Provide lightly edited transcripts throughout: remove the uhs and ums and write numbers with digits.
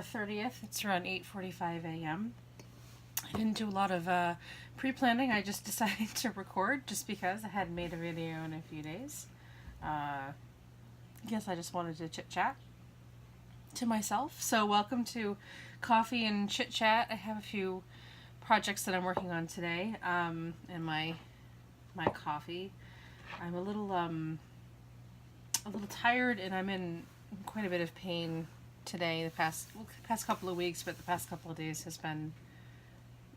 30th. It's around 8:45 a.m. I didn't do a lot of pre-planning. I just decided to record just because I hadn't made a video in a few days. I guess I just wanted to chit-chat to myself. So welcome to Coffee and Chit Chat. I have a few projects that I'm working on today, and my coffee. I'm a little tired, and I'm in quite a bit of pain today. The past couple of weeks, but the past couple of days has been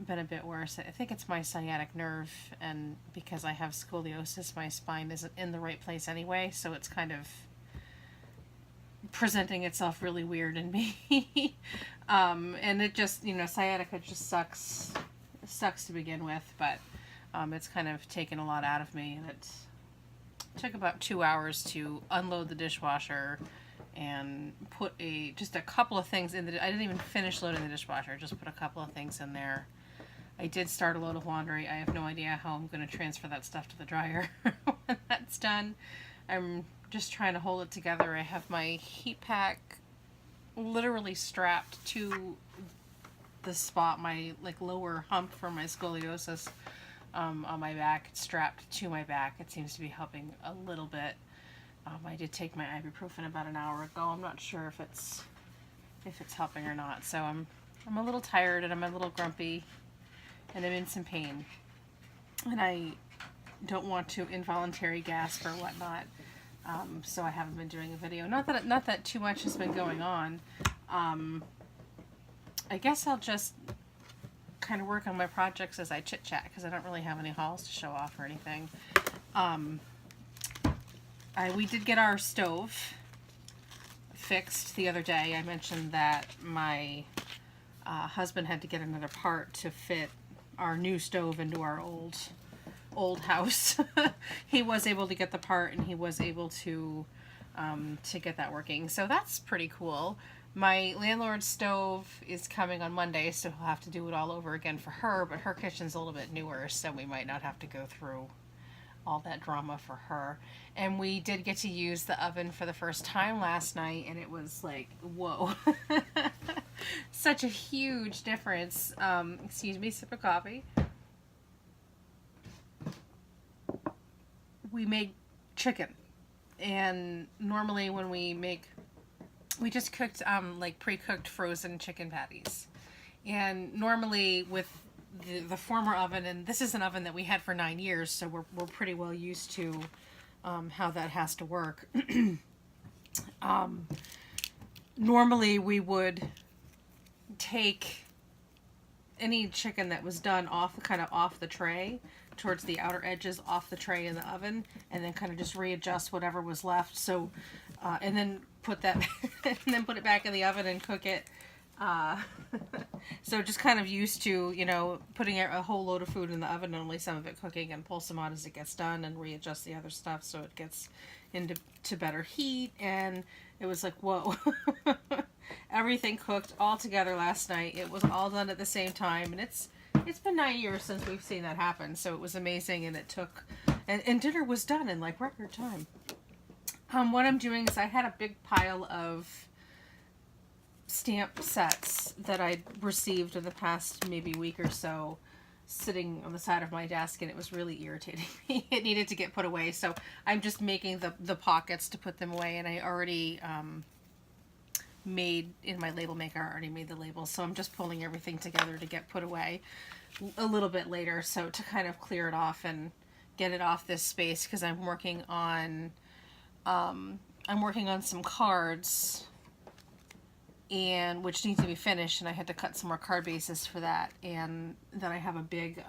a bit worse. I think it's my sciatic nerve, and because I have scoliosis, my spine isn't in the right place anyway, so it's kind of presenting itself really weird in me. And it just, sciatica just sucks to begin with, but it's kind of taken a lot out of me, and it took about 2 hours to unload the dishwasher and put just a couple of things in I didn't even finish loading the dishwasher, just put a couple of things in there. I did start a load of laundry. I have no idea how I'm going to transfer that stuff to the dryer when that's done. I'm just trying to hold it together. I have my heat pack literally strapped to the spot, my lower hump for my scoliosis on my back. It's strapped to my back. It seems to be helping a little bit. I did take my ibuprofen about an hour ago. I'm not sure if it's helping or not. So I'm a little tired, and I'm a little grumpy, and I'm in some pain, and I don't want to involuntary gasp or whatnot. So I haven't been doing a video. Not that too much has been going on. I guess I'll just kind of work on my projects as I chit chat, because I don't really have any hauls to show off or anything. We did get our stove fixed the other day. I mentioned that my husband had to get another part to fit our new stove into our old house. He was able to get the part, and he was able to get that working. So that's pretty cool. My landlord's stove is coming on Monday, so he'll have to do it all over again for her, but her kitchen's a little bit newer, so we might not have to go through all that drama for her. And we did get to use the oven for the first time last night, and it was like, whoa. Such a huge difference. Excuse me, sip of coffee. We made chicken, and normally when we just cooked pre-cooked frozen chicken patties, and normally with the former oven, and this is an oven that we had for 9 years, so we're pretty well used to how that has to work. Normally we would take any chicken that was done off the tray, towards the outer edges, off the tray in the oven, and then kind of just readjust whatever was left. So, and then put it back in the oven and cook it. So just kind of used to, putting a whole load of food in the oven and only some of it cooking, and pull some out as it gets done and readjust the other stuff so it gets into better heat. And it was like, whoa. Everything cooked all together last night. It was all done at the same time, and it's been 9 years since we've seen that happen, so it was amazing, and it took, and dinner was done in record time. What I'm doing is I had a big pile of stamp sets that I'd received in the past maybe week or so sitting on the side of my desk, and it was really irritating me. It needed to get put away, so I'm just making the pockets to put them away, and I already made, in my label maker, I already made the labels, so I'm just pulling everything together to get put away a little bit later, so to kind of clear it off and get it off this space, because I'm working on some cards, and which needs to be finished, and I had to cut some more card bases for that, and then I have a big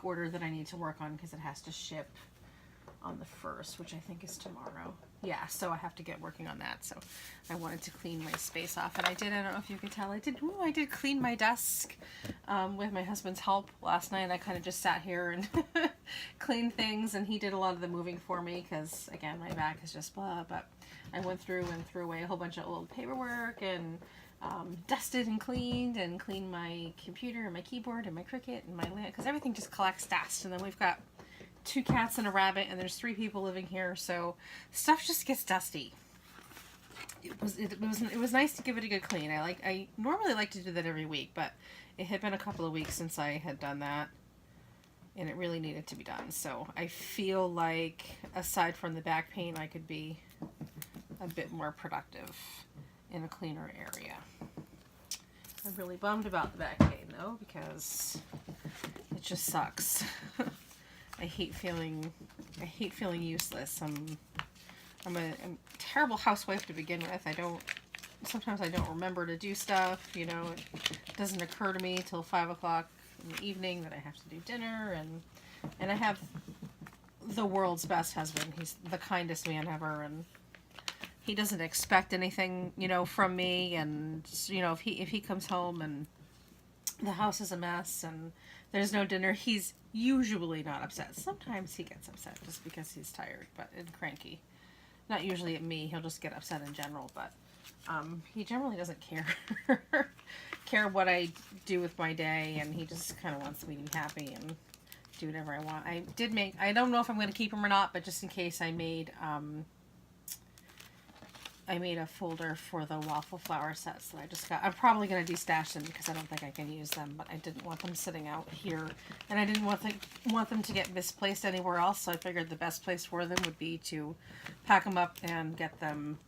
order that I need to work on, because it has to ship on the 1st, which I think is tomorrow. Yeah, so I have to get working on that. So I wanted to clean my space off, and I did. I don't know if you could tell. I did clean my desk with my husband's help last night. I kind of just sat here and cleaned things, and he did a lot of the moving for me, because again, my back is just blah. But I went through and threw away a whole bunch of old paperwork, and dusted and cleaned my computer and my keyboard and my Cricut and my lamp, because everything just collects dust. And then we've got 2 cats and a rabbit, and there's 3 people living here, so stuff just gets dusty. it was nice to give it a good clean. I normally like to do that every week, but it had been a couple of weeks since I had done that, and it really needed to be done. So I feel like, aside from the back pain, I could be a bit more productive in a cleaner area. I'm really bummed about the back pain though, because it just sucks. I hate feeling useless. I'm a terrible housewife to begin with. Sometimes I don't remember to do stuff, you know. It doesn't occur to me till 5 o'clock in the evening that I have to do dinner, and I have the world's best husband. He's the kindest man ever, and he doesn't expect anything, you know, from me. And, you know, if he comes home and the house is a mess and there's no dinner, he's usually not upset. Sometimes he gets upset just because he's tired and cranky. Not usually at me. He'll just get upset in general, but he generally doesn't care what I do with my day, and he just kind of wants me to be happy and do whatever I want. I don't know if I'm going to keep him or not, but just in case, I made a folder for the waffle flower sets that I just got. I'm probably going to destash them because I don't think I can use them, but I didn't want them sitting out here, and I didn't want them to get misplaced anywhere else, so I figured the best place for them would be to pack them up and get them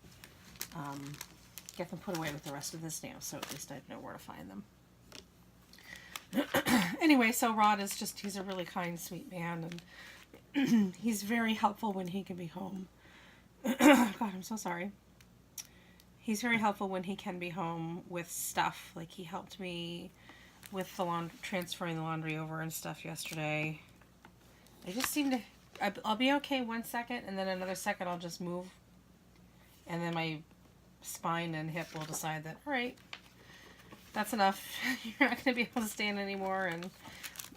put away with the rest of the stamps, so at least I'd know where to find them. Anyway, so Rod he's a really kind, sweet man, and he's very helpful when he can be home. God, I'm so sorry. He's very helpful when he can be home with stuff. Like, he helped me with transferring the laundry over and stuff yesterday. I just seem to... I'll be okay 1 second, and then another second I'll just move. And then my spine and hip will decide that, alright, that's enough. You're not going to be able to stand anymore. And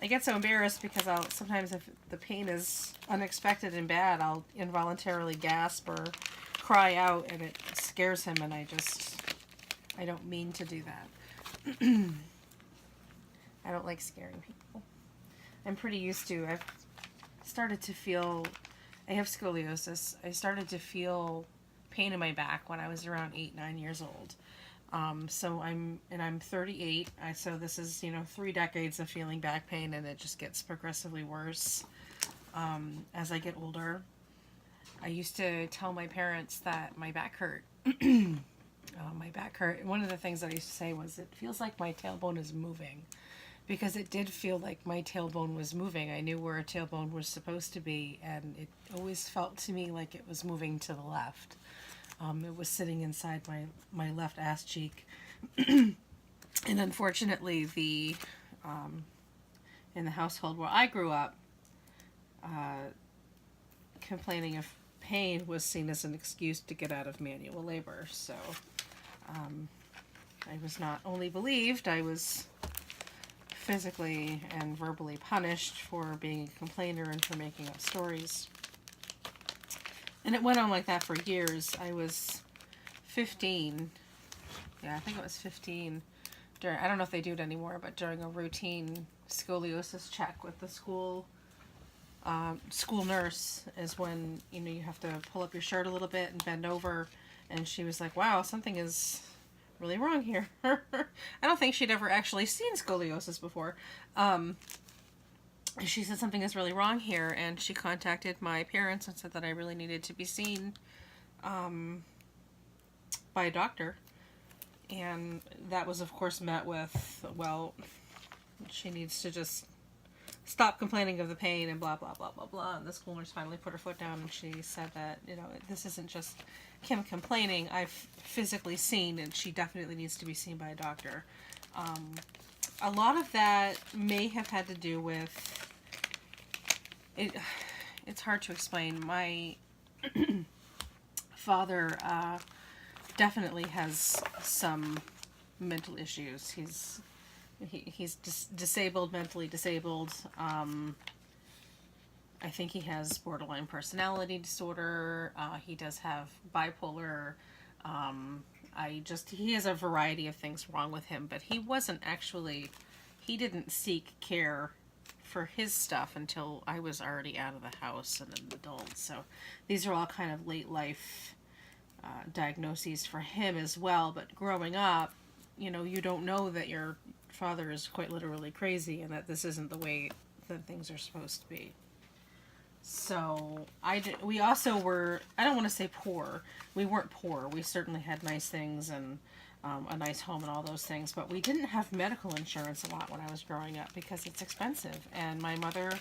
I get so embarrassed because sometimes if the pain is unexpected and bad, I'll involuntarily gasp or cry out, and it scares him, and I don't mean to do that. I don't like scaring people. I'm pretty used to. I have scoliosis. I started to feel pain in my back when I was around 8-9 years old. So I'm 38. So this is, 3 decades of feeling back pain, and it just gets progressively worse as I get older. I used to tell my parents that my back hurt. My back hurt. One of the things that I used to say was, it feels like my tailbone is moving. Because it did feel like my tailbone was moving. I knew where a tailbone was supposed to be, and it always felt to me like it was moving to the left. It was sitting inside my left ass cheek. And unfortunately, in the household where I grew up, complaining of pain was seen as an excuse to get out of manual labor. So I was not only believed, I was physically and verbally punished for being a complainer and for making up stories. And it went on like that for years. I was 15. Yeah, I think it was 15. I don't know if they do it anymore, but during a routine scoliosis check with the school nurse is when, you have to pull up your shirt a little bit and bend over. And she was like, wow, something is really wrong here. I don't think she'd ever actually seen scoliosis before. She said something is really wrong here, and she contacted my parents and said that I really needed to be seen by a doctor. And that was, of course, met with, well, she needs to just stop complaining of the pain and blah, blah, blah, blah, blah. And the school nurse finally put her foot down, and she said that, this isn't just Kim complaining. I've physically seen, and she definitely needs to be seen by a doctor. A lot of that may have had to do with it. It's hard to explain. My father definitely has some mental issues. He's disabled, mentally disabled. I think he has borderline personality disorder. He does have bipolar. He has a variety of things wrong with him, but he didn't seek care for his stuff until I was already out of the house and an adult. So these are all kind of late life diagnoses for him as well. But growing up, you know, you don't know that your father is quite literally crazy and that this isn't the way that things are supposed to be. So we also were, I don't want to say poor. We weren't poor. We certainly had nice things and a nice home and all those things, but we didn't have medical insurance a lot when I was growing up because it's expensive. And my mother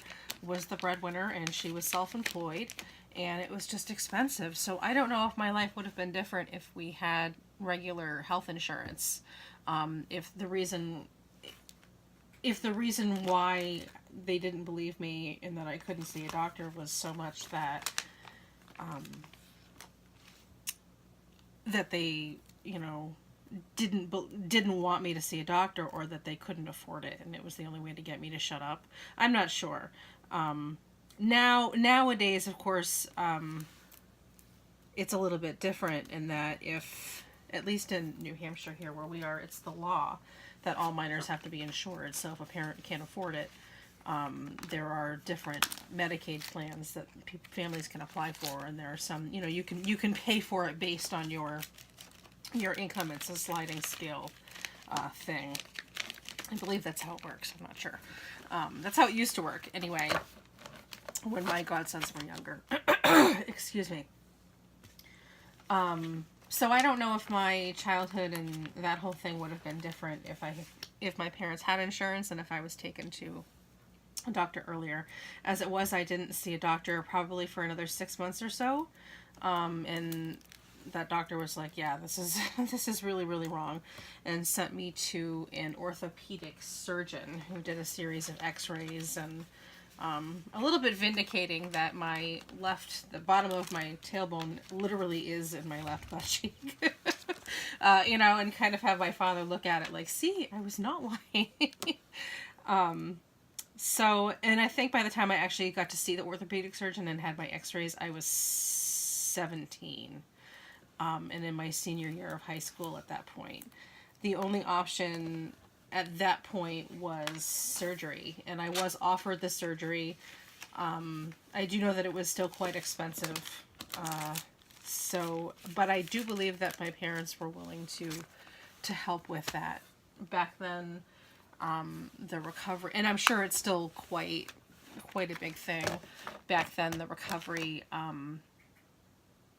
was the breadwinner and she was self-employed and it was just expensive. So I don't know if my life would have been different if we had regular health insurance. If the reason why they didn't believe me and that I couldn't see a doctor was so much that that they, you know, didn't want me to see a doctor, or that they couldn't afford it and it was the only way to get me to shut up. I'm not sure. Nowadays, of course, it's a little bit different in that if, at least in New Hampshire here where we are, it's the law that all minors have to be insured. So if a parent can't afford it, there are different Medicaid plans that families can apply for, and there are some, you know, you can pay for it based on your income. It's a sliding scale thing. I believe that's how it works. I'm not sure. That's how it used to work anyway, when my godsons were younger. Excuse me. So I don't know if my childhood and that whole thing would have been different if my parents had insurance and if I was taken to a doctor earlier. As it was, I didn't see a doctor probably for another 6 months or so. And that doctor was like, yeah, this is really, really wrong, and sent me to an orthopedic surgeon who did a series of x-rays and a little bit vindicating that the bottom of my tailbone literally is in my left butt cheek. You know, and kind of have my father look at it like, see, I was not lying. So, and I think by the time I actually got to see the orthopedic surgeon and had my x-rays, I was 17. And in my senior year of high school at that point. The only option at that point was surgery, and I was offered the surgery. I do know that it was still quite expensive. But I do believe that my parents were willing to help with that. Back then, the recovery, and I'm sure it's still quite a big thing. Back then, the recovery,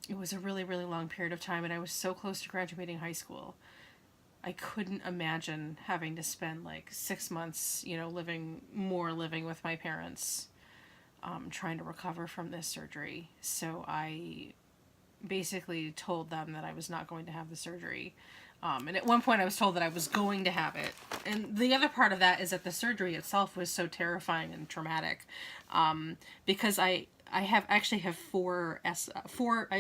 it was a really, really long period of time, and I was so close to graduating high school. I couldn't imagine having to spend like 6 months, you know, living with my parents, trying to recover from this surgery. So I basically told them that I was not going to have the surgery. And at one point I was told that I was going to have it. And the other part of that is that the surgery itself was so terrifying and traumatic, because I have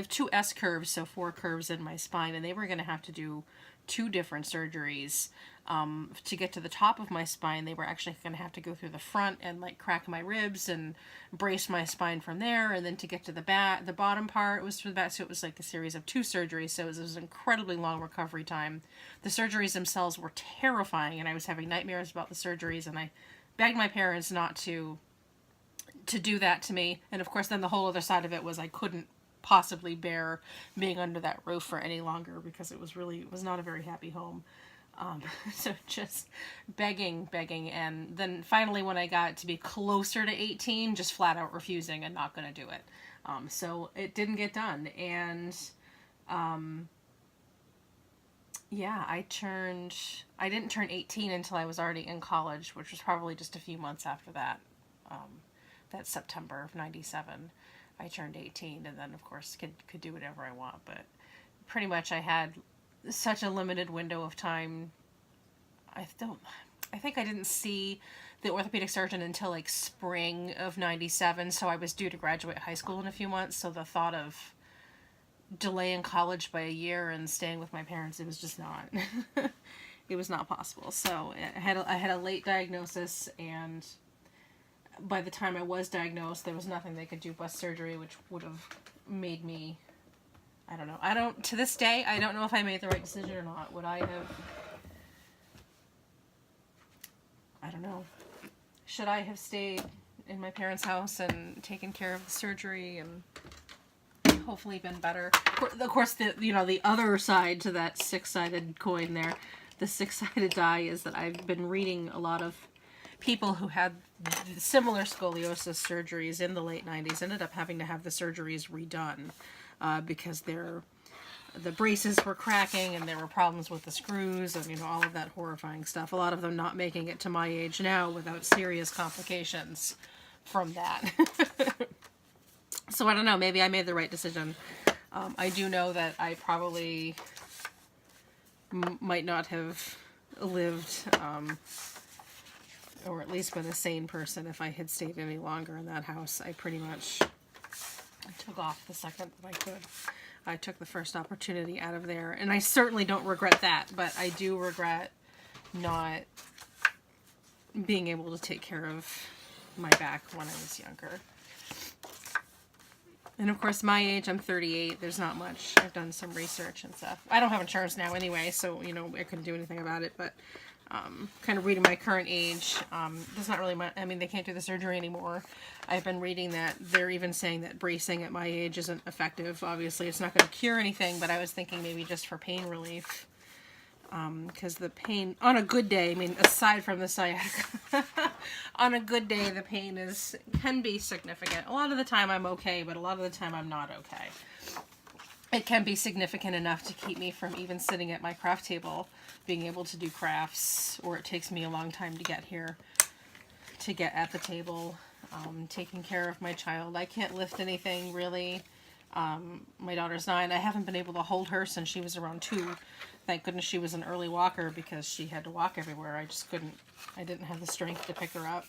two S curves, so 4 curves in my spine, and they were going to have to do 2 different surgeries. To get to the top of my spine, they were actually going to have to go through the front and like crack my ribs and brace my spine from there, and then to get to the bottom part was through the back. So it was like a series of 2 surgeries. So it was an incredibly long recovery time. The surgeries themselves were terrifying, and I was having nightmares about the surgeries, and I begged my parents not to do that to me. And of course then the whole other side of it was I couldn't possibly bear being under that roof for any longer, because it was not a very happy home. So just begging, and then finally when I got to be closer to 18, just flat out refusing and not going to do it. So it didn't get done. And yeah, I didn't turn 18 until I was already in college, which was probably just a few months after that. That September of 97, I turned 18, and then of course could do whatever I want. But pretty much I had such a limited window of time. I think I didn't see the orthopedic surgeon until like spring of 97, so I was due to graduate high school in a few months. So the thought of delaying college by a year and staying with my parents, it was just not it was not possible. So I had a late diagnosis, and by the time I was diagnosed, there was nothing they could do but surgery, which would have made me, I don't know. To this day, I don't know if I made the right decision or not. Would I have, I don't know. Should I have stayed in my parents' house and taken care of the surgery? And hopefully been better. Of course, the other side to that six-sided coin there, the six-sided die, is that I've been reading a lot of people who had similar scoliosis surgeries in the late 90s ended up having to have the surgeries redone because the braces were cracking and there were problems with the screws and, all of that horrifying stuff. A lot of them not making it to my age now without serious complications from that. So I don't know, maybe I made the right decision. I do know that I probably might not have lived, or at least been a sane person if I had stayed any longer in that house. I pretty much took off the second that I could. I took the first opportunity out of there, and I certainly don't regret that, but I do regret not being able to take care of my back when I was younger. And of course, my age, I'm 38, there's not much. I've done some research and stuff. I don't have insurance now anyway, so, I couldn't do anything about it, but kind of reading my current age, there's not really much, they can't do the surgery anymore. I've been reading that they're even saying that bracing at my age isn't effective. Obviously, it's not going to cure anything, but I was thinking maybe just for pain relief. Because the pain, on a good day, aside from the sciatica, on a good day, the pain can be significant. A lot of the time I'm okay, but a lot of the time I'm not okay. It can be significant enough to keep me from even sitting at my craft table, being able to do crafts, or it takes me a long time to get here, to get at the table, taking care of my child. I can't lift anything, really. My daughter's 9. I haven't been able to hold her since she was around 2. Thank goodness she was an early walker because she had to walk everywhere. I just couldn't, I didn't have the strength to pick her up.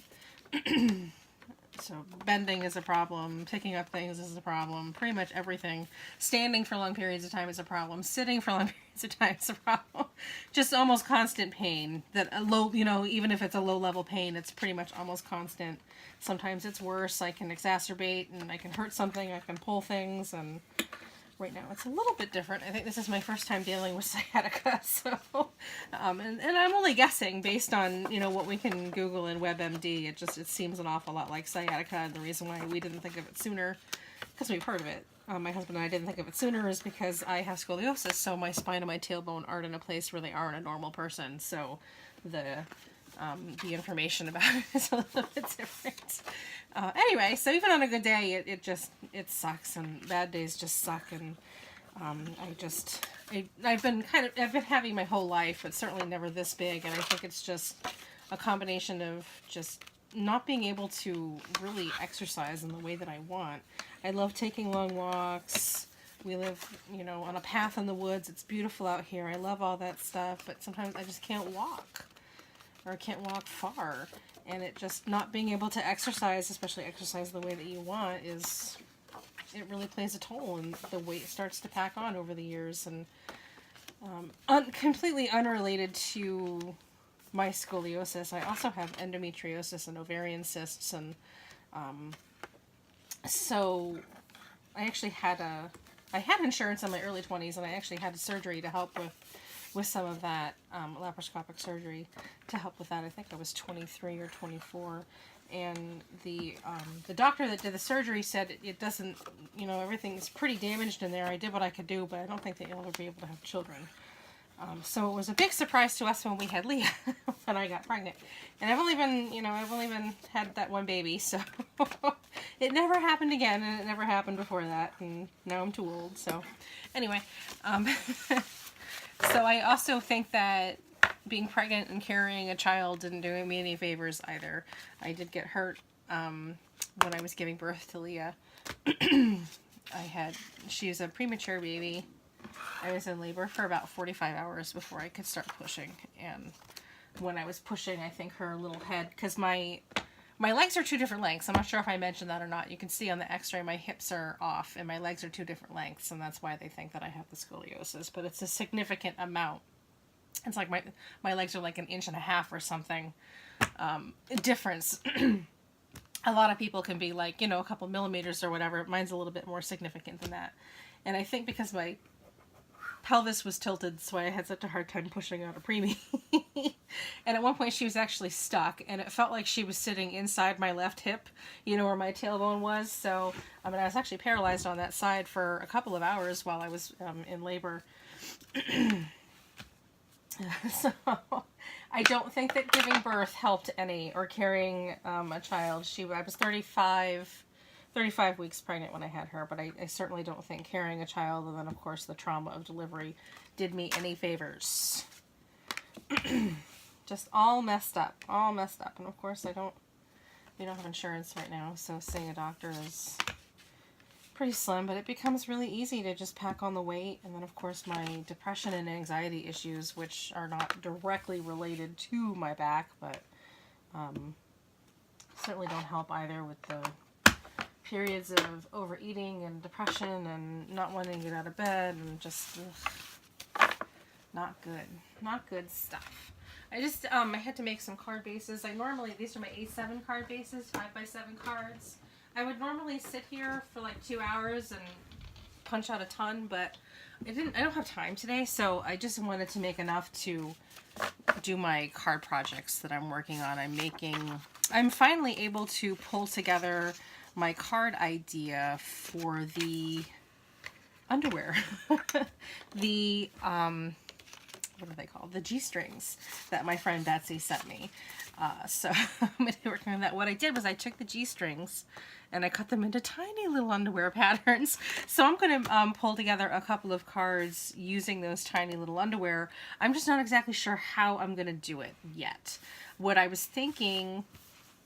So bending is a problem, picking up things is a problem, pretty much everything. Standing for long periods of time is a problem, sitting for long periods of time is a problem. Just almost constant pain. That a low, even if it's a low level pain, it's pretty much almost constant. Sometimes it's worse, I can exacerbate and I can hurt something, I can pull things, and right now it's a little bit different. I think this is my first time dealing with sciatica, so, and I'm only guessing based on, what we can Google in WebMD. It seems an awful lot like sciatica, and the reason why we didn't think of it sooner, because we've heard of it. My husband and I didn't think of it sooner is because I have scoliosis, so my spine and my tailbone aren't in a place where they are in a normal person, so the information about it is a little bit different. Anyway, so even on a good day, it sucks, and bad days just suck, and I've been having my whole life, but certainly never this big, and I think it's just a combination of just not being able to really exercise in the way that I want. I love taking long walks. We live, on a path in the woods. It's beautiful out here. I love all that stuff, but sometimes I just can't walk. Or I can't walk far, and it just not being able to exercise, especially exercise the way that you want, it really plays a toll, and the weight starts to pack on over the years. And completely unrelated to my scoliosis, I also have endometriosis and ovarian cysts, and so I actually had insurance in my early 20s, and I actually had a surgery to help with some of that, laparoscopic surgery to help with that. I think I was 23 or 24, and the doctor that did the surgery said it doesn't, everything's pretty damaged in there. I did what I could do, but I don't think that you'll ever be able to have children. So it was a big surprise to us when we had Leah, when I got pregnant. And I've only been had that one baby, so it never happened again, and it never happened before that, and now I'm too old, so anyway, so I also think that being pregnant and carrying a child didn't do me any favors either. I did get hurt when I was giving birth to Leah. She was a premature baby. I was in labor for about 45 hours before I could start pushing. And when I was pushing, I think her little head, because my legs are 2 different lengths. I'm not sure if I mentioned that or not. You can see on the x-ray my hips are off and my legs are 2 different lengths, and that's why they think that I have the scoliosis, but it's a significant amount. It's like my legs are like 1.5 inches or something difference. A lot of people can be like, a couple millimeters or whatever. Mine's a little bit more significant than that. And I think because my pelvis was tilted, so I had such a hard time pushing out a preemie. And at one point she was actually stuck, and it felt like she was sitting inside my left hip, you know, where my tailbone was. So, I mean, I was actually paralyzed on that side for a couple of hours while I was in labor. So, I don't think that giving birth helped any, or carrying a child. I was 35 weeks pregnant when I had her, but I certainly don't think carrying a child, and then of course the trauma of delivery, did me any favors. Just all messed up. And of course we don't have insurance right now, so seeing a doctor is pretty slim, but it becomes really easy to just pack on the weight. And then of course my depression and anxiety issues, which are not directly related to my back, but certainly don't help either, with the periods of overeating and depression and not wanting to get out of bed, and just not good stuff. I just I had to make some card bases. These are my A7 card bases, 5x7 cards. I would normally sit here for like 2 hours and punch out a ton, but I don't have time today, so I just wanted to make enough to do my card projects that I'm working on. I'm finally able to pull together my card idea for the underwear. The what are they called? The G-strings that my friend Betsy sent me. So I'm going to be working on that. What I did was I took the G-strings and I cut them into tiny little underwear patterns. So I'm going to pull together a couple of cards using those tiny little underwear. I'm just not exactly sure how I'm going to do it yet. What I was thinking,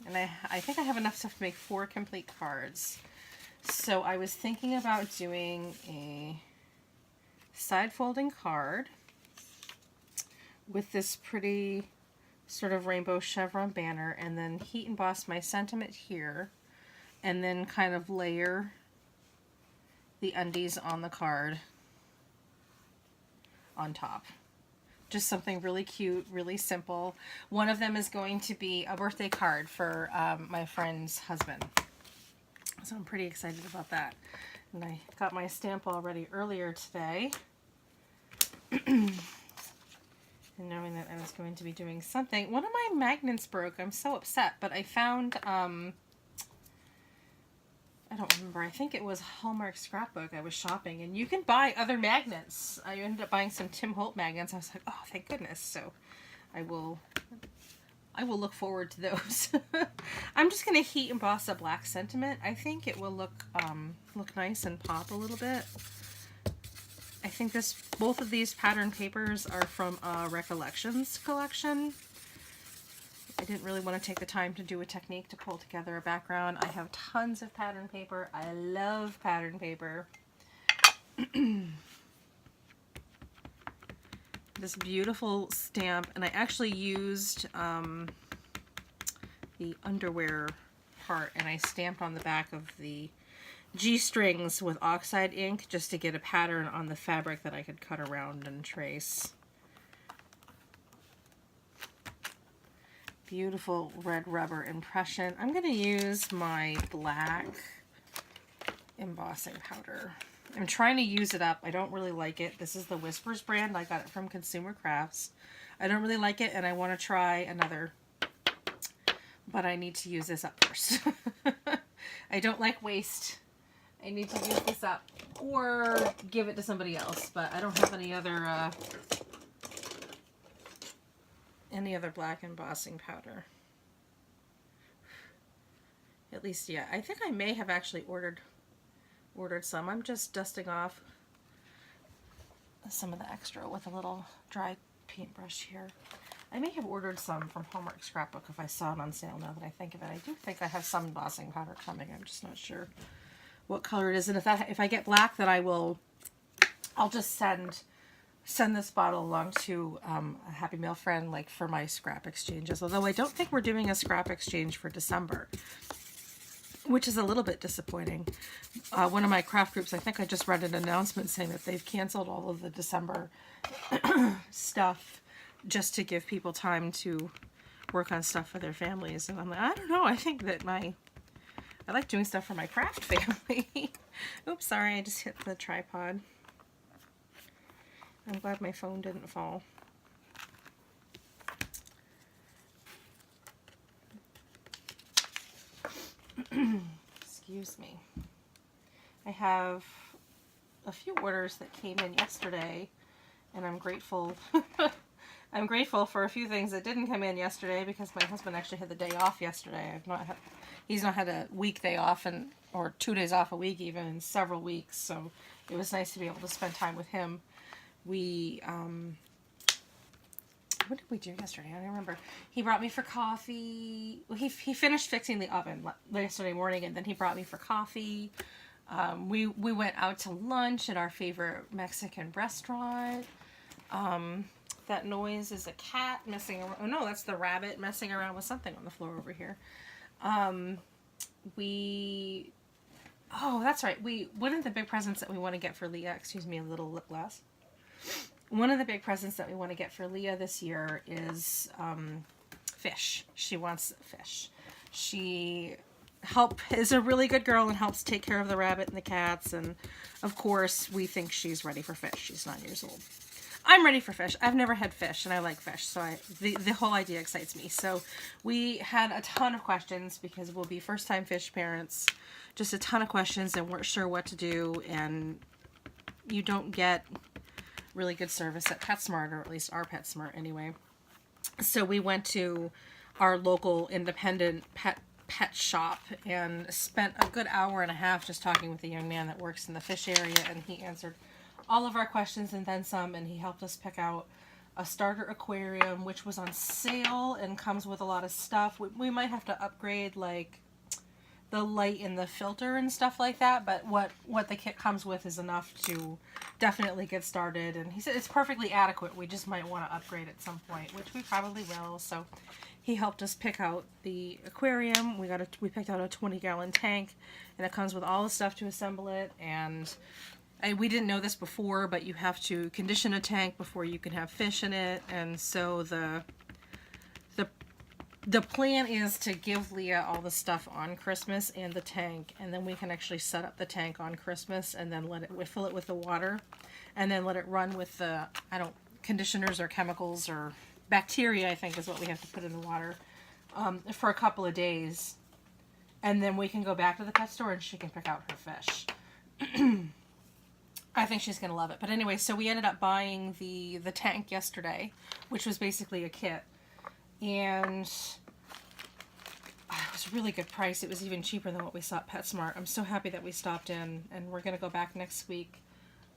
and I think I have enough stuff to make 4 complete cards. So I was thinking about doing a side folding card with this pretty sort of rainbow chevron banner, and then heat emboss my sentiment here, and then kind of layer the undies on the card on top. Just something really cute, really simple. One of them is going to be a birthday card for my friend's husband. So I'm pretty excited about that. And I got my stamp already earlier today. And knowing that I was going to be doing something. One of my magnets broke. I'm so upset. But I found, I don't remember. I think it was Hallmark Scrapbook. I was shopping, and you can buy other magnets. I ended up buying some Tim Holt magnets. I was like, oh, thank goodness. So I will look forward to those. I'm just going to heat emboss a black sentiment. I think it will look nice and pop a little bit. I think both of these pattern papers are from Recollections collection. I didn't really want to take the time to do a technique to pull together a background. I have tons of pattern paper. I love pattern paper. This beautiful stamp, and I actually used the underwear part, and I stamped on the back of the G-strings with oxide ink just to get a pattern on the fabric that I could cut around and trace. Beautiful red rubber impression. I'm going to use my black embossing powder. I'm trying to use it up. I don't really like it. This is the Whispers brand. I got it from Consumer Crafts. I don't really like it, and I want to try another, but I need to use this up first. I don't like waste. I need to use this up or give it to somebody else, but I don't have any other black embossing powder. At least, yeah. I think I may have actually ordered some. I'm just dusting off some of the extra with a little dry paintbrush here. I may have ordered some from Hallmark Scrapbook if I saw it on sale, now that I think of it. I do think I have some embossing powder coming. I'm just not sure what color it is. And if I get black, then I'll just send this bottle along to a Happy Mail friend, like for my scrap exchanges. Although I don't think we're doing a scrap exchange for December, which is a little bit disappointing. One of my craft groups, I think I just read an announcement saying that they've canceled all of the December stuff just to give people time to work on stuff for their families. And I'm like, I don't know. I think that I like doing stuff for my craft family. Oops, sorry, I just hit the tripod. I'm glad my phone didn't fall. Excuse me. I have a few orders that came in yesterday, and I'm grateful. I'm grateful for a few things that didn't come in yesterday because my husband actually had the day off yesterday. He's not had a weekday off or 2 days off a week even in several weeks, so it was nice to be able to spend time with him. We what did we do yesterday? I don't remember. He brought me for coffee. Well, he finished fixing the oven yesterday morning, and then he brought me for coffee. We went out to lunch at our favorite Mexican restaurant. That noise is a cat messing around. Oh no, that's the rabbit messing around with something on the floor over here. Oh, that's right. One of the big presents that we want to get for Leah, excuse me, a little lip gloss. One of the big presents that we want to get for Leah this year is fish. She wants fish. She is a really good girl and helps take care of the rabbit and the cats, and of course we think she's ready for fish. She's 9 years old. I'm ready for fish. I've never had fish and I like fish, so the whole idea excites me. So we had a ton of questions because we'll be first time fish parents. Just a ton of questions and weren't sure what to do, and you don't get really good service at PetSmart, or at least our PetSmart anyway. So we went to our local independent pet shop and spent a good hour and a half just talking with the young man that works in the fish area, and he answered all of our questions and then some, and he helped us pick out a starter aquarium which was on sale and comes with a lot of stuff. We might have to upgrade like the light in the filter and stuff like that, but what the kit comes with is enough to definitely get started, and he said it's perfectly adequate. We just might want to upgrade at some point, which we probably will. So he helped us pick out the aquarium. We picked out a 20-gallon tank, and it comes with all the stuff to assemble it. And we didn't know this before, but you have to condition a tank before you can have fish in it. And so the plan is to give Leah all the stuff on Christmas and the tank, and then we can actually set up the tank on Christmas and then fill it with the water, and then let it run with the conditioners or chemicals or bacteria, I think is what we have to put in the water, for a couple of days, and then we can go back to the pet store and she can pick out her fish. I think she's gonna love it. But anyway, so we ended up buying the tank yesterday, which was basically a kit. And it was a really good price. It was even cheaper than what we saw at PetSmart. I'm so happy that we stopped in, and we're going to go back next week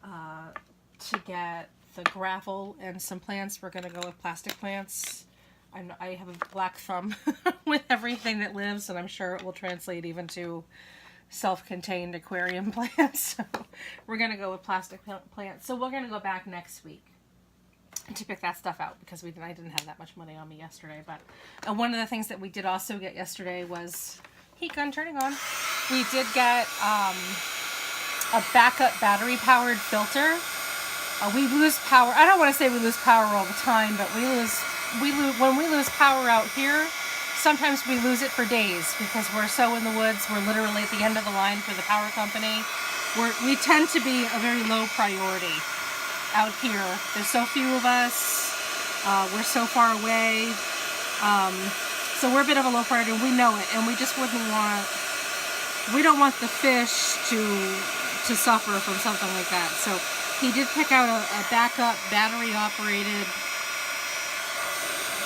to get the gravel and some plants. We're going to go with plastic plants. I have a black thumb with everything that lives, and I'm sure it will translate even to self-contained aquarium plants. So we're going to go with plastic plants. So we're going to go back next week to pick that stuff out because I didn't have that much money on me yesterday. But one of the things that we did also get yesterday was heat gun turning on. We did get a backup battery powered filter. We lose power. I don't want to say we lose power all the time, but when we lose power out here, sometimes we lose it for days because we're so in the woods. We're literally at the end of the line for the power company. We tend to be a very low priority out here. There's so few of us. We're so far away. So we're a bit of a low priority, and we know it, and we just we don't want the fish to suffer from something like that. So he did pick out a backup battery operated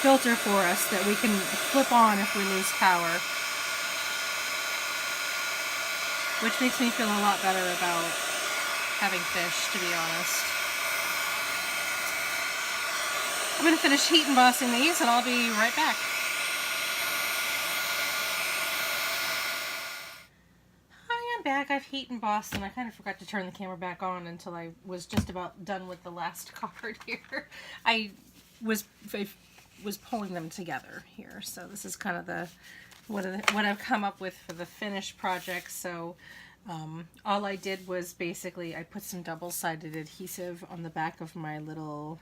filter for us that we can flip on if we lose power, which makes me feel a lot better about having fish, to be honest. I'm going to finish heat embossing these, and I'll be right back. Hi, I'm back. I've heat embossed, and I kind of forgot to turn the camera back on until I was just about done with the last card here. I was pulling them together here, so this is kind of what I've come up with for the finished project. So all I did was basically I put some double-sided adhesive on the back of my little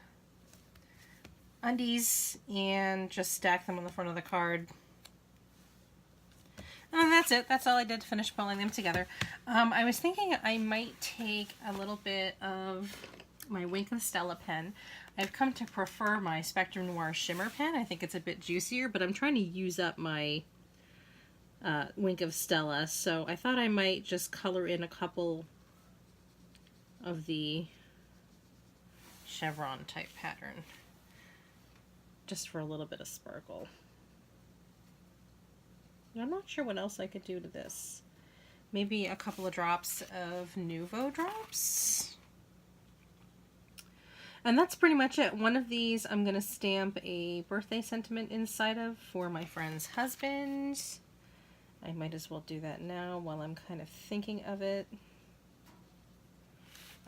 undies and just stack them on the front of the card. And that's it. That's all I did to finish pulling them together. I was thinking I might take a little bit of my Wink of Stella pen. I've come to prefer my Spectrum Noir Shimmer pen. I think it's a bit juicier, but I'm trying to use up my Wink of Stella, so I thought I might just color in a couple of the chevron type pattern, just for a little bit of sparkle. I'm not sure what else I could do to this. Maybe a couple of drops of Nouveau drops. And that's pretty much it. One of these I'm going to stamp a birthday sentiment inside of for my friend's husband. I might as well do that now while I'm kind of thinking of it.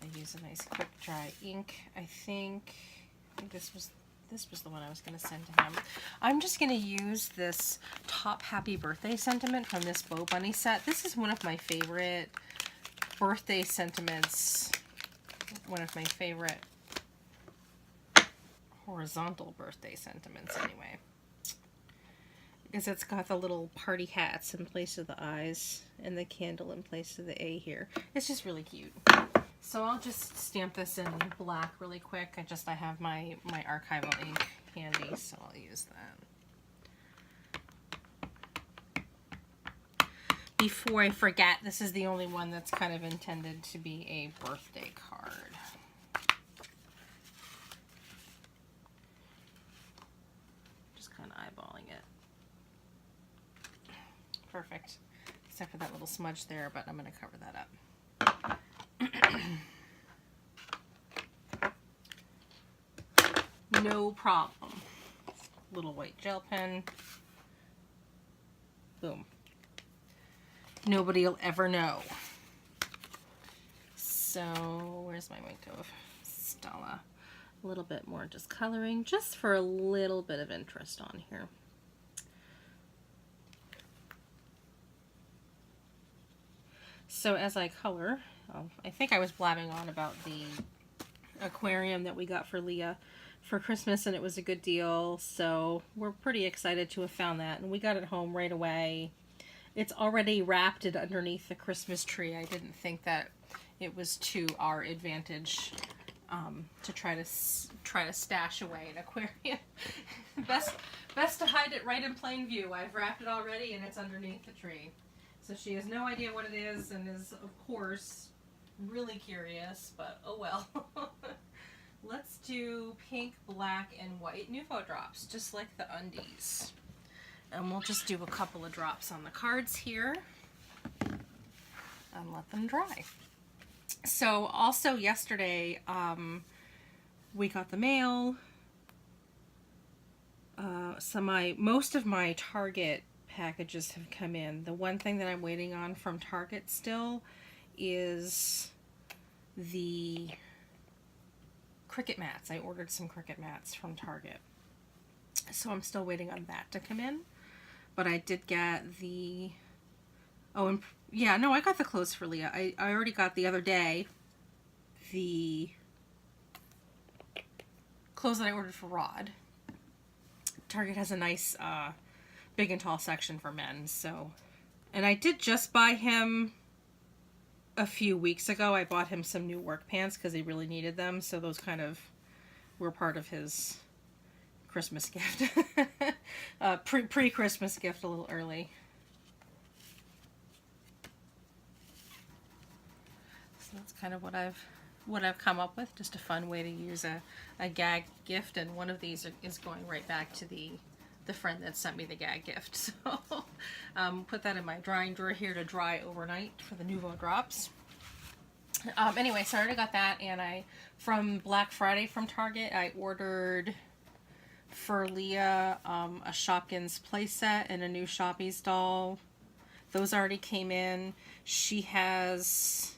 I use a nice quick dry ink. I think this was the one I was going to send to him. I'm just going to use this Top Happy Birthday sentiment from this Bow Bunny set. This is one of my favorite birthday sentiments. One of my favorite horizontal birthday sentiments anyway. Because it's got the little party hats in place of the eyes and the candle in place of the A here. It's just really cute. So I'll just stamp this in black really quick. I have my archival ink handy, so I'll use that. Before I forget, this is the only one that's kind of intended to be a birthday card. Just kind of eyeballing it. Perfect. Except for that little smudge there, but I'm going to cover that up. No problem. Little white gel pen. Boom. Nobody will ever know. So, where's my Wink of Stella? A little bit more just coloring, just for a little bit of interest on here. So as I color, I think I was blabbing on about the aquarium that we got for Leah for Christmas, and it was a good deal, so we're pretty excited to have found that, and we got it home right away. It's already wrapped it underneath the Christmas tree. I didn't think that it was to our advantage to try to stash away an aquarium. best to hide it right in plain view. I've wrapped it already, and it's underneath the tree. So she has no idea what it is, and is, of course, really curious, but oh well. Let's do pink, black, and white Nouveau drops, just like the undies. And we'll just do a couple of drops on the cards here and let them dry. So also yesterday, we got the mail. Most of my Target packages have come in. The one thing that I'm waiting on from Target still is the Cricut mats. I ordered some Cricut mats from Target, so I'm still waiting on that to come in. But I did get the I got the clothes for Leah. I already got the other day the clothes that I ordered for Rod. Target has a nice big and tall section for men, so, and I did just buy him a few weeks ago. I bought him some new work pants because he really needed them, so those kind of were part of his Christmas gift. Pre-Christmas gift, a little early. So that's kind of what I've come up with, just a fun way to use a gag gift, and one of these is going right back to the friend that sent me the gag gift. So put that in my drying drawer here to dry overnight for the Nouveau drops. Anyway, so I already got that, and from Black Friday from Target, I ordered for Leah a Shopkins playset and a new Shoppies doll. Those already came in. She has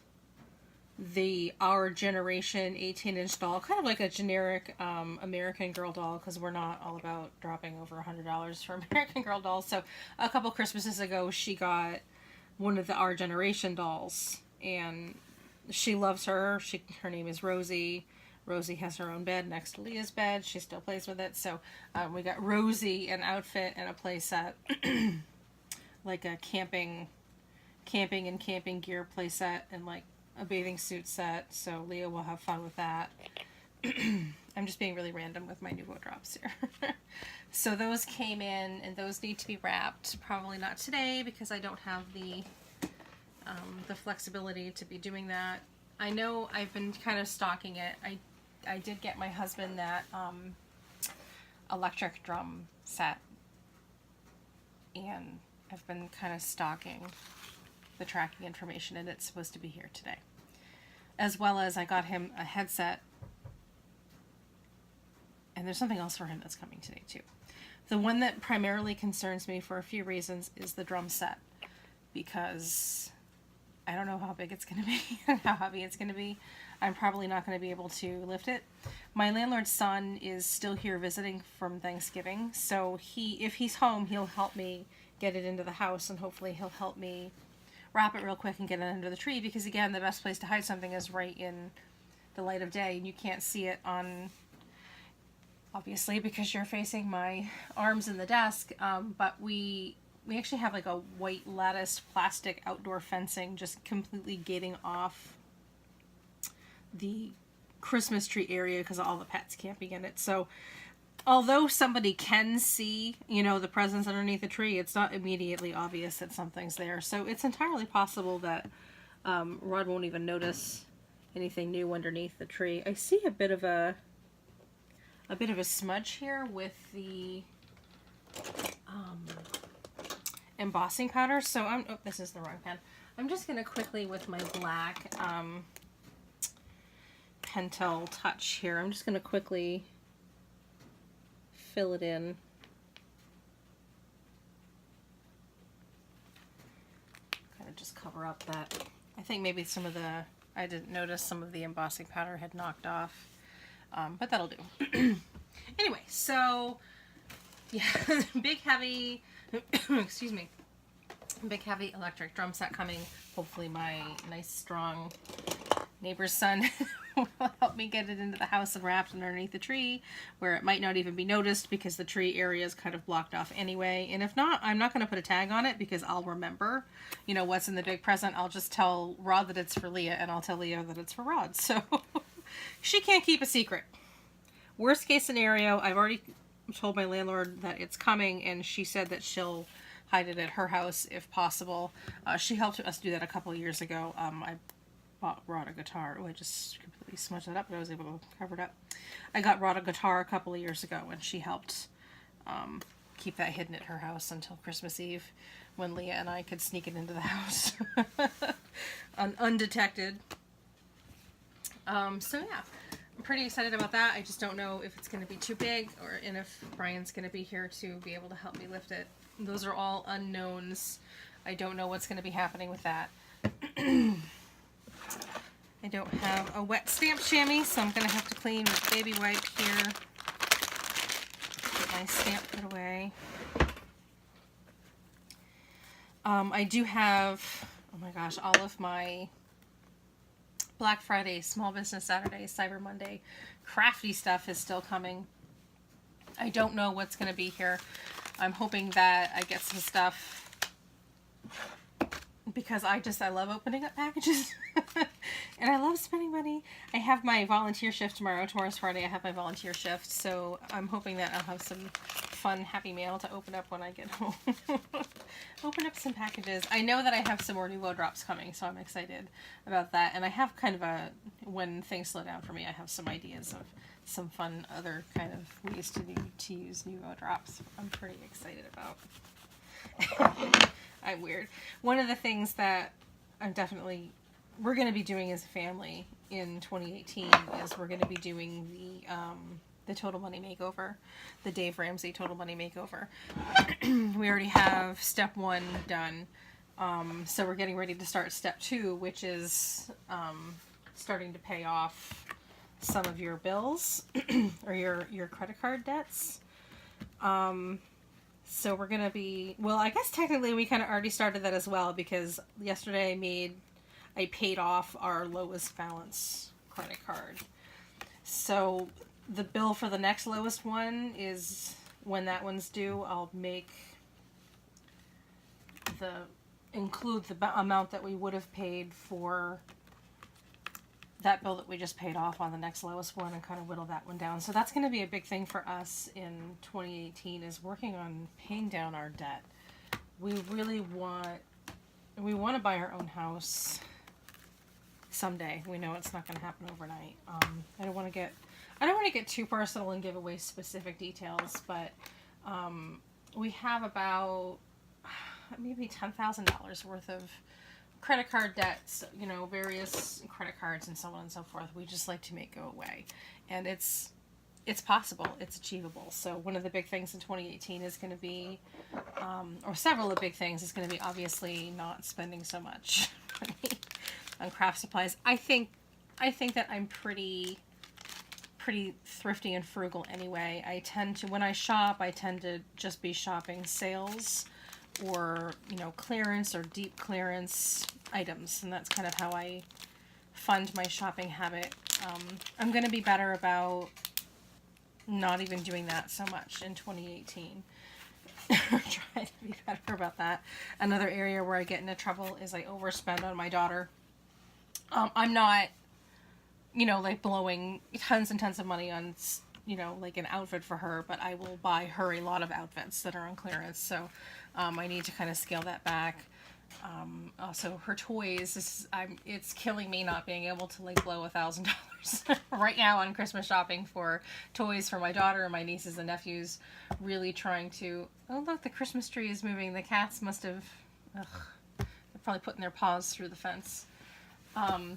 the Our Generation 18-inch doll, kind of like a generic American Girl doll, because we're not all about dropping over $100 for American Girl dolls. So a couple Christmases ago, she got one of the Our Generation dolls, and she loves her. Her name is Rosie. Rosie has her own bed next to Leah's bed. She still plays with it. So we got Rosie an outfit and a play set, like a camping and camping gear play set, and like a bathing suit set, so Leah will have fun with that. I'm just being really random with my Nouveau drops here. So those came in, and those need to be wrapped. Probably not today because I don't have the flexibility to be doing that. I know I've been kind of stalking it. I did get my husband that electric drum set, and I've been kind of stalking the tracking information, and it's supposed to be here today. As well as I got him a headset, and there's something else for him that's coming today too. The one that primarily concerns me for a few reasons is the drum set, because I don't know how big it's going to be and how heavy it's going to be. I'm probably not going to be able to lift it. My landlord's son is still here visiting from Thanksgiving, so if he's home, he'll help me get it into the house, and hopefully he'll help me wrap it real quick and get it under the tree, because again, the best place to hide something is right in the light of day, and you can't see it on, obviously, because you're facing my arms in the desk, but we actually have like a white lattice plastic outdoor fencing just completely gating off the Christmas tree area because all the pets camping in it. So although somebody can see, the presents underneath the tree, it's not immediately obvious that something's there. So it's entirely possible that Rod won't even notice anything new underneath the tree. I see a bit of a smudge here with the embossing powder. So this is the wrong pen. I'm just going to quickly, with my black Pentel Touch here, I'm just going to quickly fill it in. Kind of just cover up that. I think maybe I didn't notice some of the embossing powder had knocked off, but that'll do. Anyway, so yeah, big heavy, excuse me, big heavy electric drum set coming. Hopefully my nice strong neighbor's son will help me get it into the house and wrapped underneath the tree, where it might not even be noticed because the tree area is kind of blocked off anyway. And if not, I'm not going to put a tag on it because I'll remember, what's in the big present. I'll just tell Rod that it's for Leah, and I'll tell Leah that it's for Rod. So she can't keep a secret. Worst case scenario, I've already told my landlord that it's coming, and she said that she'll hide it at her house if possible. She helped us do that a couple of years ago. I bought Rod a guitar. Oh, I just completely smudged that up, but I was able to cover it up. I got Rod a guitar a couple of years ago, and she helped keep that hidden at her house until Christmas Eve, when Leah and I could sneak it into the house undetected. So yeah, I'm pretty excited about that. I just don't know if it's going to be too big, and if Brian's going to be here to be able to help me lift it. Those are all unknowns. I don't know what's going to be happening with that. I don't have a wet stamp chamois, so I'm going to have to clean with baby wipe here. Get my stamp put away. I do have, oh my gosh, all of my Black Friday, Small Business Saturday, Cyber Monday, crafty stuff is still coming. I don't know what's going to be here. I'm hoping that I get some stuff, because I love opening up packages and I love spending money. I have my volunteer shift tomorrow, Taurus Friday. I have my volunteer shift, so I'm hoping that I'll have some fun, happy mail to open up when I get home. Open up some packages. I know that I have some more Nouveau drops coming, so I'm excited about that. And I have kind of when things slow down for me, I have some ideas of some fun other kind of ways to use Nouveau drops. I'm pretty excited about. I'm weird. One of the things that we're going to be doing as a family in 2018 is we're going to be doing the Total Money Makeover, the Dave Ramsey Total Money Makeover. We already have step 1 done, so we're getting ready to start step 2, which is starting to pay off some of your bills or your credit card debts. So we're going to be, well, I guess technically we kind of already started that as well, because yesterday I paid off our lowest balance credit card. So the bill for the next lowest one is, when that one's due, I'll include the amount that we would have paid for that bill that we just paid off on the next lowest one and kind of whittle that one down. So that's going to be a big thing for us in 2018, is working on paying down our debt. We want to buy our own house someday. We know it's not going to happen overnight. I don't want to get too personal and give away specific details, but we have about maybe $10,000 worth of credit card debts, you know, various credit cards and so on and so forth. We just like to make go away, and it's possible, it's achievable. So one of the big things in 2018 is going to be, or several of the big things is going to be, obviously not spending so much money on craft supplies. I think that I'm pretty thrifty and frugal anyway. I tend to, when I shop, I tend to just be shopping sales or, you know, clearance or deep clearance items, and that's kind of how I fund my shopping habit. I'm going to be better about not even doing that so much in 2018. Try to be better about that. Another area where I get into trouble is I overspend on my daughter. I'm not, you know, like blowing tons and tons of money on, you know, like an outfit for her, but I will buy her a lot of outfits that are on clearance. So I need to kind of scale that back. Also, her toys, it's killing me not being able to like blow $1,000 right now on Christmas shopping for toys for my daughter and my nieces and nephews. Really trying to, oh look, the Christmas tree is moving. The cats must have, they're probably putting their paws through the fence. I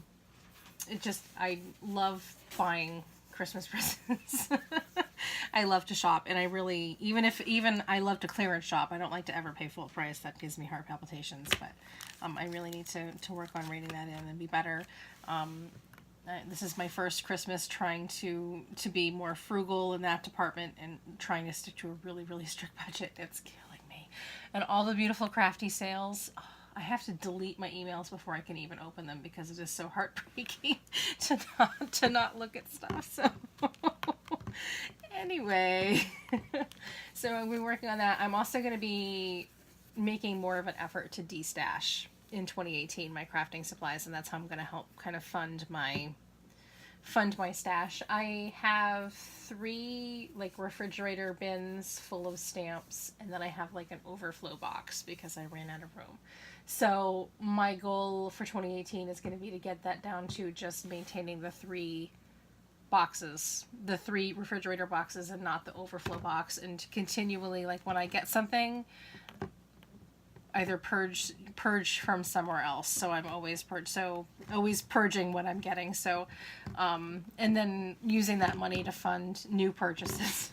love buying Christmas presents. I love to shop, and I really, even I love to clearance shop. I don't like to ever pay full price. That gives me heart palpitations, but I really need to work on reining that in and be better. This is my first Christmas trying to be more frugal in that department and trying to stick to a really, really strict budget. It's killing me. And all the beautiful crafty sales, I have to delete my emails before I can even open them because it is so heartbreaking to not look at stuff. So anyway, so I'll be working on that. I'm also going to be making more of an effort to de-stash in 2018 my crafting supplies, and that's how I'm going to help kind of fund my stash. I have 3 like refrigerator bins full of stamps, and then I have like an overflow box because I ran out of room. So my goal for 2018 is going to be to get that down to just maintaining the 3 boxes, the 3 refrigerator boxes, and not the overflow box, and to continually, like, when I get something, either purge from somewhere else. So I'm always always purging what I'm getting. So and then using that money to fund new purchases.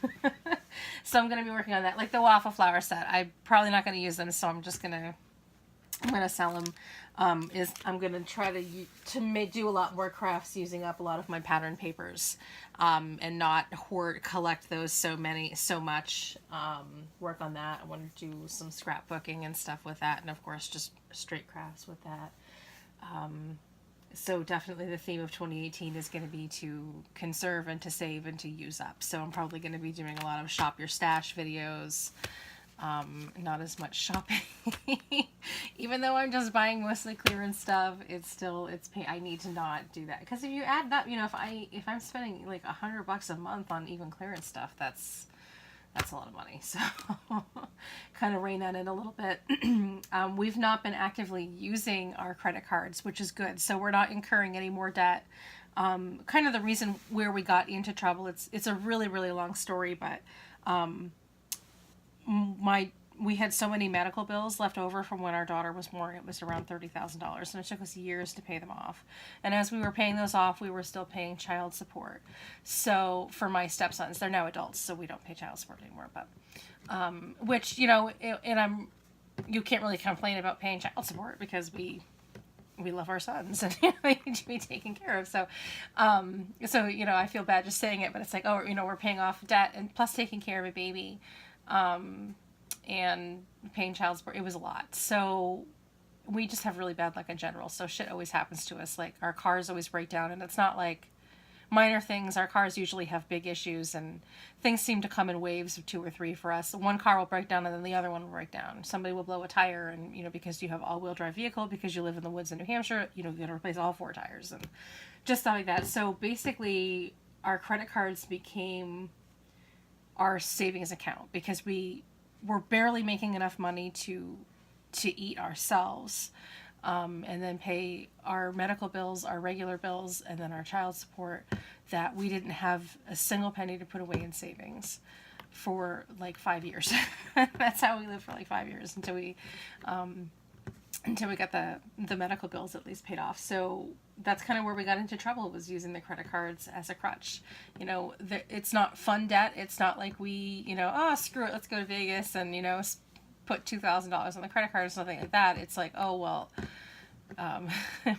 So I'm going to be working on that. Like the waffle flower set, I'm probably not going to use them, so I'm going to sell them. I'm going to try to do a lot more crafts using up a lot of my pattern papers, and not collect those so much. Work on that. I want to do some scrapbooking and stuff with that, and of course just straight crafts with that. So definitely the theme of 2018 is going to be to conserve and to save and to use up. So I'm probably going to be doing a lot of shop your stash videos. Not as much shopping. Even though I'm just buying mostly clearance stuff, I need to not do that, because if you add that, you know, if I'm spending like $100 a month on even clearance stuff, that's a lot of money. So kind of rein that in a little bit. We've not been actively using our credit cards, which is good. So we're not incurring any more debt. Kind of the reason where we got into trouble, it's a really, really long story, but we had so many medical bills left over from when our daughter was born. It was around $30,000, and it took us years to pay them off. And as we were paying those off, we were still paying child support. So for my stepsons, they're now adults, so we don't pay child support anymore. But which, you know, you can't really complain about paying child support because we love our sons and they need to be taken care of. So you know, I feel bad just saying it, but it's like, oh, you know, we're paying off debt and plus taking care of a baby. And paying child support, it was a lot. So we just have really bad luck in general. So shit always happens to us. Like our cars always break down, and it's not like minor things. Our cars usually have big issues, and things seem to come in waves of 2 or 3 for us. One car will break down, and then the other one will break down. Somebody will blow a tire, and because you have all-wheel drive vehicle, because you live in the woods in New Hampshire, you got to replace all 4 tires and just stuff like that. So basically, our credit cards became our savings account because we were barely making enough money to eat ourselves, and then pay our medical bills, our regular bills, and then our child support, that we didn't have a single penny to put away in savings for like 5 years. That's how we lived for like 5 years until we got the medical bills at least paid off. So that's kind of where we got into trouble, was using the credit cards as a crutch. It's not fun debt. It's not like we, oh, screw it, let's go to Vegas and, put $2,000 on the credit card or something like that. It's like, oh, well,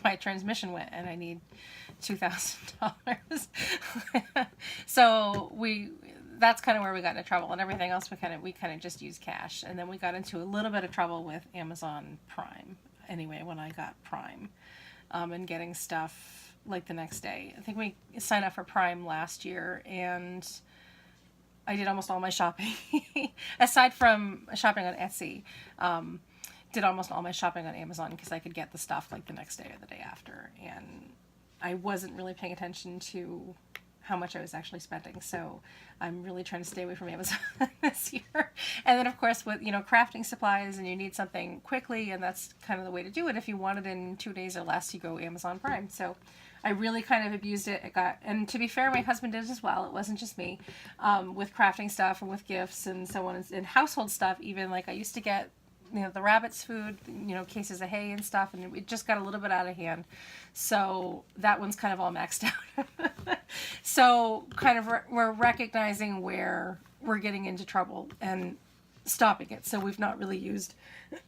my transmission went and I need $2,000. So that's kind of where we got into trouble, and everything else we kind of just used cash. And then we got into a little bit of trouble with Amazon Prime. Anyway, when I got Prime, and getting stuff like the next day. I think we signed up for Prime last year, and I did almost all my shopping, aside from shopping on Etsy. Did almost all my shopping on Amazon because I could get the stuff like the next day or the day after, and I wasn't really paying attention to how much I was actually spending. So I'm really trying to stay away from Amazon this year. And then of course with, crafting supplies, and you need something quickly, and that's kind of the way to do it. If you want it in 2 days or less, you go Amazon Prime. So I really kind of abused it. And to be fair, my husband did as well. It wasn't just me, with crafting stuff and with gifts and so on, and household stuff. Even like I used to get, the rabbits' food, cases of hay and stuff, and it just got a little bit out of hand. So that one's kind of all maxed out. So kind of we're recognizing where we're getting into trouble and stopping it. So we've not really used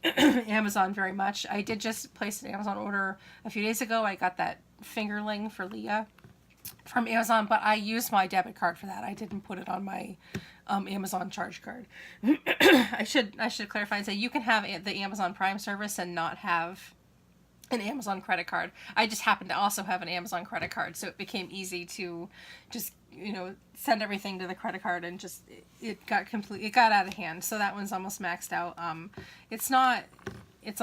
Amazon very much. I did just place an Amazon order a few days ago. I got that fingerling for Leah from Amazon, but I used my debit card for that. I didn't put it on my Amazon charge card. I should clarify and say you can have the Amazon Prime service and not have an Amazon credit card. I just happened to also have an Amazon credit card, so it became easy to just send everything to the credit card, and just it got out of hand. So that one's almost maxed out. It's not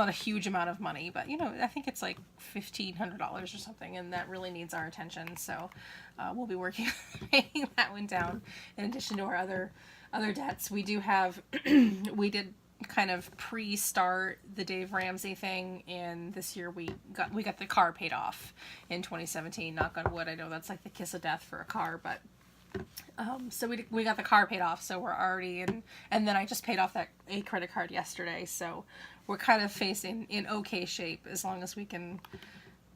a huge amount of money, but I think it's like $1,500 or something, and that really needs our attention. So we'll be working on paying that one down. In addition to our other debts, we do have we did kind of pre-start the Dave Ramsey thing, and this year we got the car paid off in 2017. Knock on wood. I know that's like the kiss of death for a car, but so we got the car paid off, so we're already in. And then I just paid off a credit card yesterday, so we're kind of facing in okay shape, as long as we can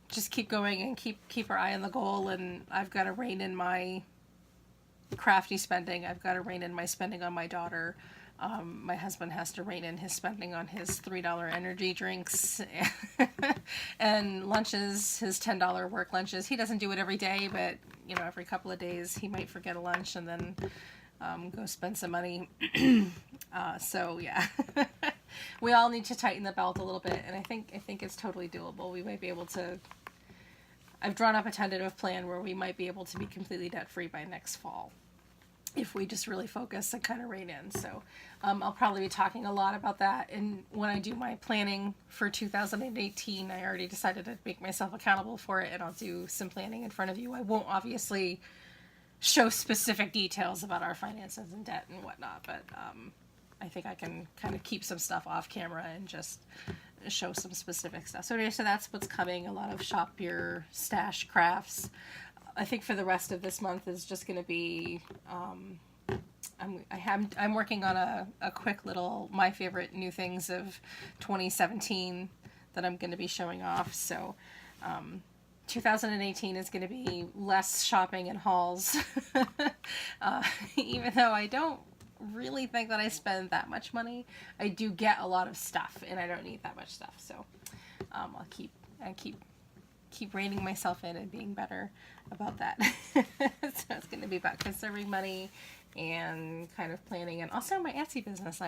just keep going and keep our eye on the goal. And I've got to rein in my crafty spending. I've got to rein in my spending on my daughter. My husband has to rein in his spending on his $3 energy drinks and lunches, his $10 work lunches. He doesn't do it every day, but every couple of days he might forget a lunch and then go spend some money. So yeah, we all need to tighten the belt a little bit, and I think it's totally doable. We might be able to. I've drawn up a tentative plan where we might be able to be completely debt free by next fall, if we just really focus and kind of rein in. So I'll probably be talking a lot about that. And when I do my planning for 2018, I already decided to make myself accountable for it, and I'll do some planning in front of you. I won't obviously show specific details about our finances and debt and whatnot, but I think I can kind of keep some stuff off camera and just show some specific stuff. So anyway, so that's what's coming. A lot of shop your stash crafts. I think for the rest of this month is just going to be, I'm working on a quick little, my favorite new things of 2017 that I'm going to be showing off. So, 2018 is going to be less shopping and hauls, even though I don't really think that I spend that much money. I do get a lot of stuff, and I don't need that much stuff. So, I'll keep reining myself in and being better about that. So it's going to be about conserving money and kind of planning, and also my Etsy business.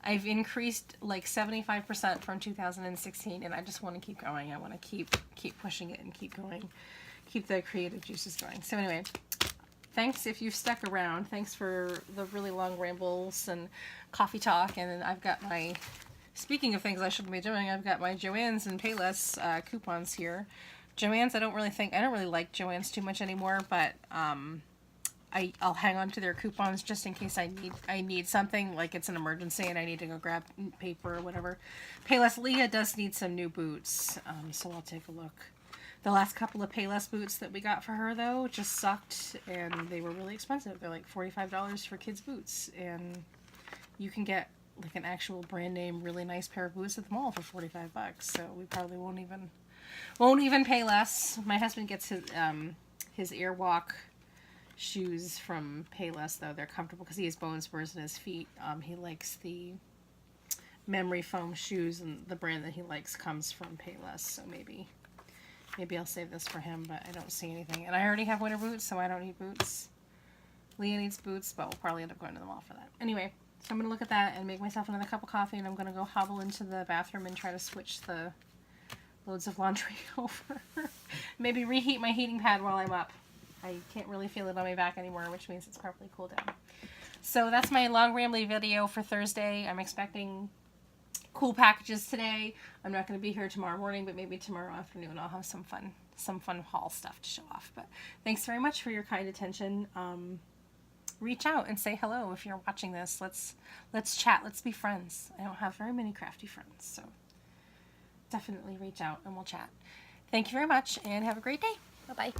I've increased like 75% from 2016, and I just want to keep going. I want to keep pushing it and keep going, keep the creative juices going. So anyway, thanks if you've stuck around. Thanks for the really long rambles and coffee talk. And I've got my, speaking of things I shouldn't be doing, I've got my Joann's and Payless coupons here. Joann's, I don't really like Joann's too much anymore, but I'll hang on to their coupons just in case I need something, like it's an emergency and I need to go grab paper or whatever. Payless Leah does need some new boots, so I'll take a look. The last couple of Payless boots that we got for her, though, just sucked, and they were really expensive. They're like $45 for kids' boots, and you can get like an actual brand name, really nice pair of boots at the mall for 45 bucks. So we probably won't even pay less. My husband gets his Airwalk shoes from Payless, though. They're comfortable because he has bone spurs in his feet. He likes the memory foam shoes, and the brand that he likes comes from Payless, so maybe I'll save this for him, but I don't see anything. And I already have winter boots, so I don't need boots. Leah needs boots, but we'll probably end up going to the mall for that. Anyway, so I'm going to look at that and make myself another cup of coffee, and I'm going to go hobble into the bathroom and try to switch the loads of laundry over. Maybe reheat my heating pad while I'm up. I can't really feel it on my back anymore, which means it's probably cooled down. So that's my long rambly video for Thursday. I'm expecting cool packages today. I'm not going to be here tomorrow morning, but maybe tomorrow afternoon I'll have some fun haul stuff to show off. But thanks very much for your kind attention. Reach out and say hello if you're watching this. Let's chat. Let's be friends. I don't have very many crafty friends, so definitely reach out and we'll chat. Thank you very much and have a great day. Bye-bye.